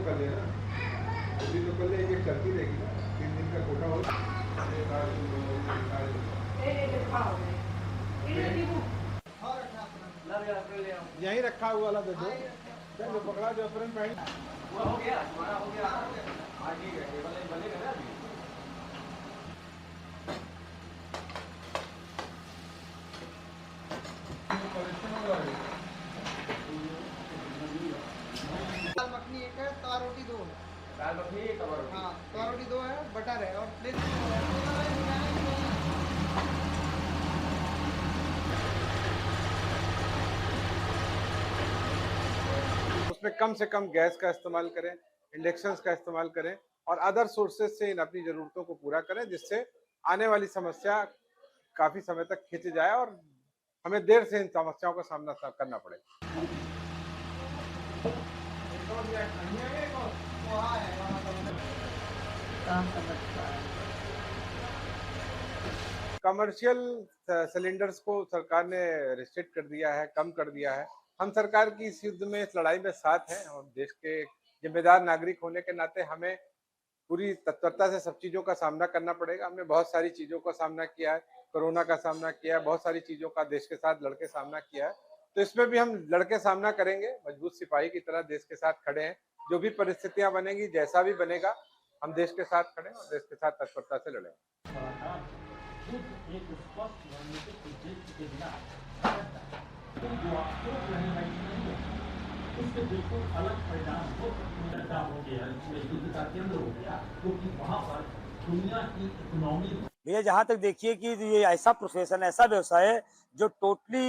कर लेना, जल्दी तो कर ले, एक चलती रहेगी ना, 3 दिन का कोटा हो। यहीं रखा हुआ वाला दे दो, जो पकड़ा जो अपन पहन हो गया, तुम्हारा हो गया। हाँ ठीक है, टेबल लाइन बनेगा ना अभी। दाल मखनी एक है, तवा रोटी 2 है। दाल मखनी एक कवर रोटी। हाँ, तवा रोटी 2 है, बटर है और प्लेट उसमें कम से कम गैस का इस्तेमाल करें, इंडक्शन का इस्तेमाल करें और अदर सोर्सेज से इन अपनी ज़रूरतों को पूरा करें, जिससे आने वाली समस्या काफ़ी समय तक खिंच जाए और हमें देर से इन समस्याओं का सामना करना पड़े। कमर्शियल सिलेंडर्स को सरकार ने रिस्ट्रिक्ट कर दिया है, कम कर दिया है। हम सरकार की इस युद्ध में, इस लड़ाई में साथ हैं और देश के जिम्मेदार नागरिक होने के नाते हमें पूरी तत्परता से सब चीज़ों का सामना करना पड़ेगा। हमने बहुत सारी चीज़ों का सामना किया है, कोरोना का सामना किया है, बहुत सारी चीज़ों का देश के साथ लड़के सामना किया है। तो इसमें भी हम लड़के सामना करेंगे, मजबूत सिपाही की तरह देश के साथ खड़े हैं। जो भी परिस्थितियां बनेगी, जैसा भी बनेगा, हम देश के साथ खड़े हैं और देश के साथ तत्परता से लड़ेंगे। एक स्पष्ट रणनीतिक उद्देश्य के बिना तो जो आपको नहीं है उससे बिल्कुल अलग परिणाम हो गया, युद्ध का केंद्र हो गया, क्योंकि वहां पर दुनिया की इकोनॉमी। भैया जहाँ तक देखिए कि ये ऐसा प्रोफेशन, ऐसा व्यवसाय है जो टोटली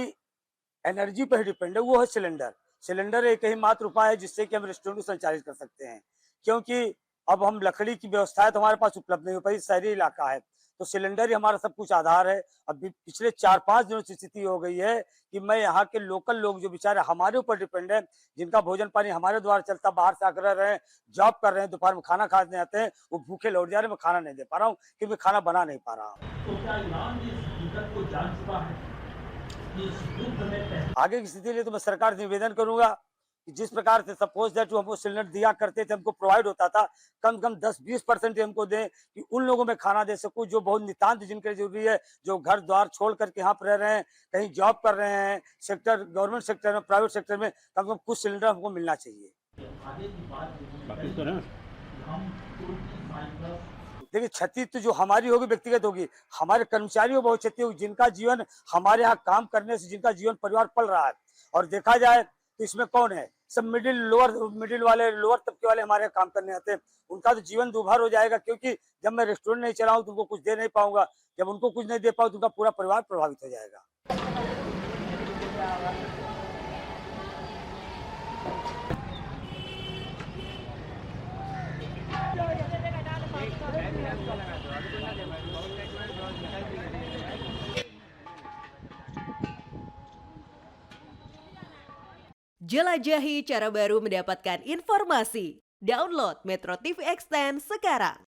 एनर्जी पर डिपेंड है, वो है सिलेंडर। सिलेंडर एक ही मात्र उपाय है जिससे कि हम रेस्टोरेंट को संचालित कर सकते हैं, क्योंकि अब हम लकड़ी की व्यवस्था है तो हमारे पास उपलब्ध नहीं हो पाई, शहरी इलाका है तो सिलेंडर ही हमारा सब कुछ आधार है। अभी पिछले 4-5 दिनों से स्थिति हो गई है कि मैं यहाँ के लोकल लोग जो बेचारे हमारे ऊपर डिपेंड है, जिनका भोजन पानी हमारे द्वारा चलता, बाहर से आकर रहे हैं, जॉब कर रहे हैं, दोपहर में खाना खाने आते हैं, वो भूखे लौट जा रहे हैं, मैं खाना नहीं दे पा रहा हूँ क्योंकि खाना बना नहीं पा रहा हूँ। तो क्या ईरान भी इस हकीकत को जान चुका है कि इस युद्ध में आगे की स्थिति लिए तो मैं सरकार से निवेदन करूंगा कि जिस प्रकार से सपोज दैट हमको सिलेंडर दिया करते थे, हमको प्रोवाइड होता था, कम से कम 10-20% हमको दें कि उन लोगों में खाना दे सकूं जो बहुत नितांत जिनके जरूरी है, जो घर द्वार छोड़ करके यहाँ पर रह रहे हैं, कहीं जॉब कर रहे हैं, सेक्टर गवर्नमेंट सेक्टर में, प्राइवेट सेक्टर में, कम से कम कुछ सिलेंडर हमको मिलना चाहिए। देखिए क्षति तो जो हमारी होगी व्यक्तिगत होगी, हमारे कर्मचारियों बहुत क्षति होगी, जिनका जीवन हमारे यहाँ काम करने से जिनका जीवन परिवार पल रहा है। और देखा जाए तो इसमें कौन है, सब मिडिल वाले, लोअर तबके वाले हमारे यहाँ काम करने आते हैं, उनका तो जीवन दुभर हो जाएगा, क्योंकि जब मैं रेस्टोरेंट नहीं चलाऊं तो उनको कुछ दे नहीं पाऊंगा, जब उनको कुछ नहीं दे पाऊँ तो उनका पूरा परिवार प्रभावित हो जाएगा। Jelajahi cara baru mendapatkan informasi. Download Metro TV Extend sekarang.